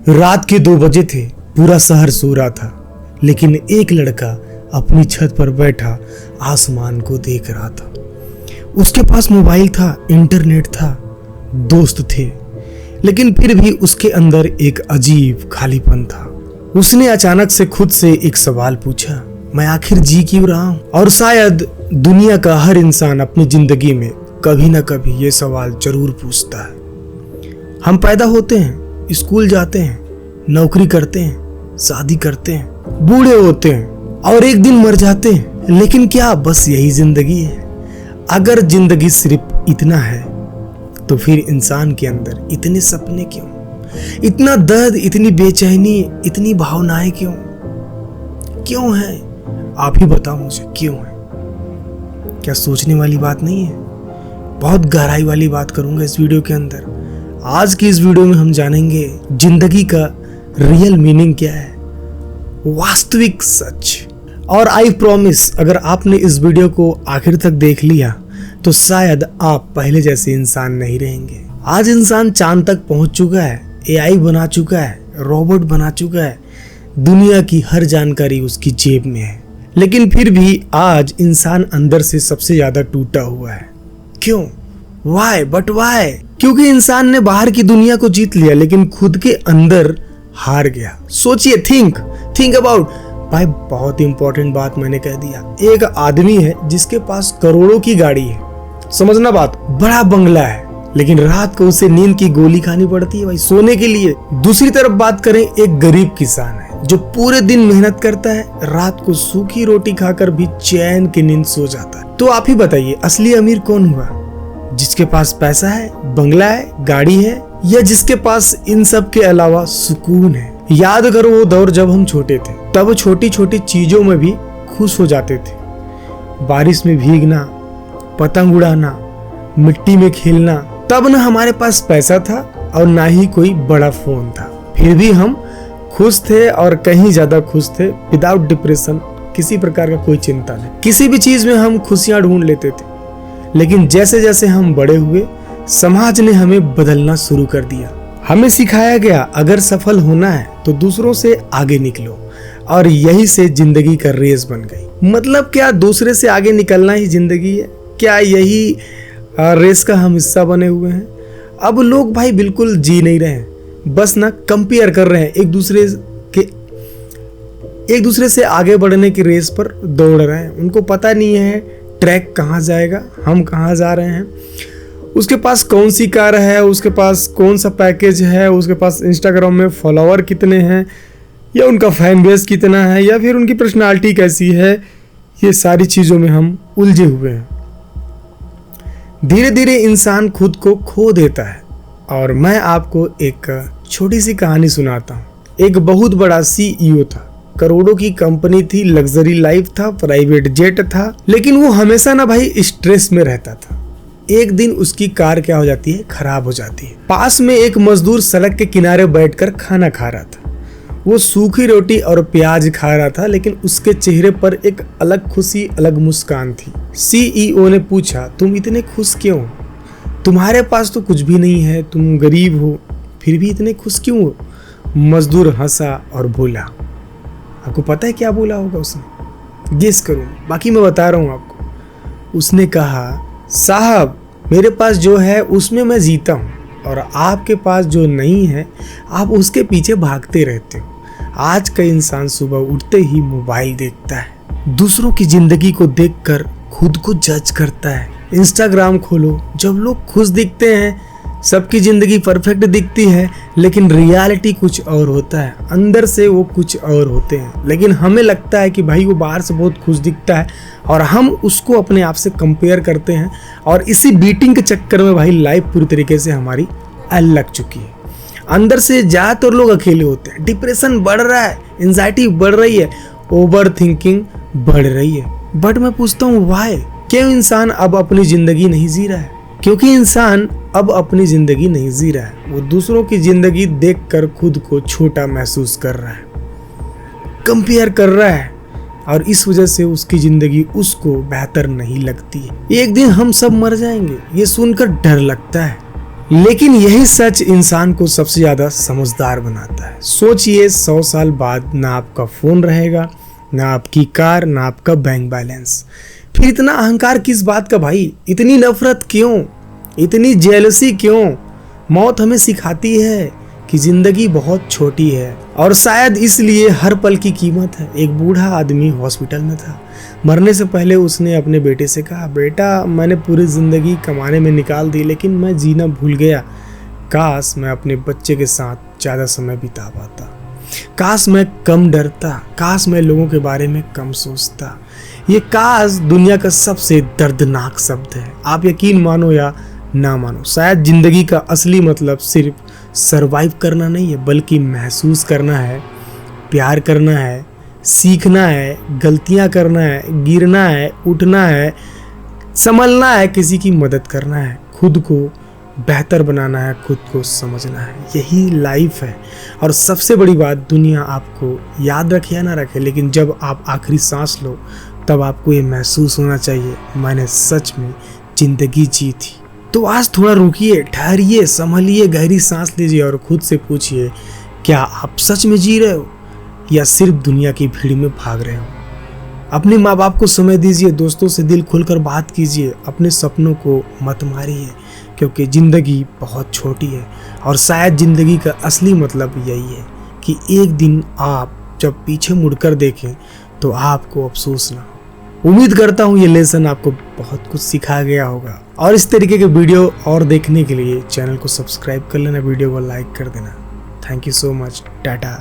रात के 2 बजे थे। पूरा शहर सो रहा था, लेकिन एक लड़का अपनी छत पर बैठा आसमान को देख रहा था। उसके पास मोबाइल था, इंटरनेट था, दोस्त थे, लेकिन फिर भी उसके अंदर एक अजीब खालीपन था। उसने अचानक से खुद से एक सवाल पूछा, मैं आखिर जी क्यों रहा हूं? और शायद दुनिया का हर इंसान अपनी जिंदगी में कभी ना कभी ये सवाल जरूर पूछता है। हम पैदा होते हैं, स्कूल जाते हैं, नौकरी करते हैं, शादी करते हैं, बूढ़े होते हैं और एक दिन मर जाते हैं। लेकिन क्या बस यही जिंदगी है? अगर जिंदगी सिर्फ इतना है तो फिर इंसान के अंदर इतने सपने क्यों, इतना दर्द, इतनी बेचैनी, इतनी भावनाएं क्यों है? आप ही बताओ मुझे, क्यों है? क्या सोचने वाली बात नहीं है? बहुत गहराई वाली बात करूंगा इस वीडियो के अंदर। आज की इस वीडियो में हम जानेंगे जिंदगी का रियल मीनिंग क्या है, वास्तविक सच। और आई प्रॉमिस, अगर आपने इस वीडियो को आखिर तक देख लिया तो शायद आप पहले जैसे इंसान नहीं रहेंगे। आज इंसान चांद तक पहुंच चुका है, एआई बना चुका है, रोबोट बना चुका है, दुनिया की हर जानकारी उसकी जेब में है। लेकिन फिर भी आज इंसान अंदर से सबसे ज्यादा टूटा हुआ है। क्यों? वाई? But why? क्योंकि इंसान ने बाहर की दुनिया को जीत लिया, लेकिन खुद के अंदर हार गया। सोचिए, थिंक अबाउट। भाई बहुत इंपॉर्टेंट बात मैंने कह दिया। एक आदमी है जिसके पास करोड़ों की गाड़ी है, समझना बात, बड़ा बंगला है, लेकिन रात को उसे नींद की गोली खानी पड़ती है भाई सोने के लिए। दूसरी तरफ बात करें, एक गरीब किसान है जो पूरे दिन मेहनत करता है, रात को सूखी रोटी खाकर भी चैन की नींद सो जाता है। तो आप ही बताइए, असली अमीर कौन हुआ? जिसके पास पैसा है, बंगला है, गाड़ी है, या जिसके पास इन सब के अलावा सुकून है? याद करो वो दौर जब हम छोटे थे, तब छोटी छोटी चीजों में भी खुश हो जाते थे। बारिश में भीगना, पतंग उड़ाना, मिट्टी में खेलना। तब ना हमारे पास पैसा था और ना ही कोई बड़ा फोन था, फिर भी हम खुश थे और कहीं ज्यादा खुश थे, विदाउट डिप्रेशन, किसी प्रकार का कोई चिंता नहीं। किसी भी चीज में हम खुशियां ढूंढ लेते थे। लेकिन जैसे जैसे हम बड़े हुए, समाज ने हमें बदलना शुरू कर दिया। हमें सिखाया गया, अगर सफल होना है तो दूसरों से आगे निकलो, और यही से जिंदगी का रेस बन गई। मतलब क्या दूसरे से आगे निकलना ही जिंदगी है? क्या यही रेस का हम हिस्सा बने हुए हैं? अब लोग भाई बिल्कुल जी नहीं रहे हैं, बस ना कंपेयर कर रहे हैं, एक दूसरे से आगे बढ़ने की रेस पर दौड़ रहे हैं। उनको पता नहीं है ट्रैक कहाँ जाएगा, हम कहाँ जा रहे हैं। उसके पास कौन सी कार है, उसके पास कौन सा पैकेज है, उसके पास इंस्टाग्राम में फॉलोअर कितने हैं, या उनका फैन बेस कितना है, या फिर उनकी पर्सनालिटी कैसी है। ये सारी चीज़ों में हम उलझे हुए हैं। धीरे धीरे इंसान खुद को खो देता है। और मैं आपको एक छोटी सी कहानी सुनाता हूँ। एक बहुत बड़ा CEO था, करोड़ों की कंपनी थी, लग्जरी लाइफ था, प्राइवेट जेट था, लेकिन वो हमेशा ना भाई स्ट्रेस में रहता था। एक दिन उसकी कार क्या हो जाती है, खराब हो जाती है। पास में एक मजदूर सड़क के किनारे बैठकर खाना खा रहा था। वो सूखी रोटी और प्याज खा रहा था, लेकिन उसके चेहरे पर एक अलग खुशी, अलग मुस्कान थी। CEO ने पूछा, तुम इतने खुश क्यों? तुम्हारे पास तो कुछ भी नहीं है, तुम गरीब हो, फिर भी इतने खुश क्यों हो? मजदूर हंसा और बोला, आपको पता है क्या बोला होगा उसने? गेस करो, बाकी मैं बता रहा हूँ आपको। उसने कहा, साहब मेरे पास जो है उसमें मैं जीता हूँ, और आपके पास जो नहीं है आप उसके पीछे भागते रहते हो। आज का इंसान सुबह उठते ही मोबाइल देखता है, दूसरों की जिंदगी को देखकर खुद को जज करता है। इंस्टाग्राम खोलो, जब लोग खुश दिखते हैं, सबकी जिंदगी परफेक्ट दिखती है, लेकिन रियलिटी कुछ और होता है, अंदर से वो कुछ और होते हैं। लेकिन हमें लगता है कि भाई वो बाहर से बहुत खुश दिखता है, और हम उसको अपने आप से कंपेयर करते हैं, और इसी बीटिंग के चक्कर में भाई लाइफ पूरी तरीके से हमारी लग चुकी है। अंदर से ज्यादातर लोग अकेले होते हैं, डिप्रेशन बढ़ रहा है, एंजाइटी बढ़ रही है, ओवर थिंकिंग बढ़ रही है। बट मैं पूछता हूँ, वाई? क्यों इंसान अब अपनी जिंदगी नहीं जी रहा है? क्योंकि इंसान अब अपनी जिंदगी नहीं जी रहा है, वो दूसरों की जिंदगी देखकर खुद को छोटा महसूस कर रहा है, कंपेयर कर रहा है, और इस वजह से उसकी जिंदगी उसको बेहतर नहीं लगती है। एक दिन हम सब मर जाएंगे, ये सुनकर डर लगता है। लेकिन यही सच इंसान को सबसे ज्यादा समझदार बनाता है। सोचिए 100 साल बाद ना आपका फोन रहेगा, ना आपकी कार, ना आपका बैंक बैलेंस, फिर इतना अहंकार किस बात का भाई? इतनी नफरत क्यों? इतनी जेलसी क्यों? मौत हमें सिखाती है कि जिंदगी बहुत छोटी है और शायद इसलिए हर पल की कीमत है। एक बूढ़ा आदमी हॉस्पिटल में था। मरने से पहले उसने अपने बेटे से कहा, बेटा मैंने पूरी जिंदगी कमाने में निकाल दी, लेकिन मैं जीना भूल गया। काश मैं अपने बच्चे के साथ ज़्यादा समय बिता पाता, काश मैं कम डरता, काश मैं लोगों के बारे में कम सोचता। ये काश दुनिया का सबसे दर्दनाक शब्द है। आप यकीन मानो या ना मानो, शायद जिंदगी का असली मतलब सिर्फ सरवाइव करना नहीं है, बल्कि महसूस करना है, प्यार करना है, सीखना है, गलतियां करना है, गिरना है, उठना है, संभलना है, किसी की मदद करना है, खुद को बेहतर बनाना है, खुद को समझना है। यही लाइफ है। और सबसे बड़ी बात, दुनिया आपको याद रखे या ना रखे, लेकिन जब आप आखिरी सांस लो तब आपको ये महसूस होना चाहिए, मैंने सच में जिंदगी जी थी। तो आज थोड़ा रुकिए, ठहरिए, संभलिए, गहरी सांस लीजिए और खुद से पूछिए, क्या आप सच में जी रहे हो या सिर्फ दुनिया की भीड़ में भाग रहे हो? अपने माँ बाप को समय दीजिए, दोस्तों से दिल खोलकर बात कीजिए, अपने सपनों को मत मारिए, क्योंकि ज़िंदगी बहुत छोटी है और शायद ज़िंदगी का असली मतलब यही है कि एक दिन आप जब पीछे मुड़कर देखें तो आपको अफसोस ना हो। उम्मीद करता हूँ ये लेसन आपको बहुत कुछ सिखा गया होगा और इस तरीके के वीडियो और देखने के लिए चैनल को सब्सक्राइब कर लेना, वीडियो को लाइक कर देना। Thank you so much. Tata.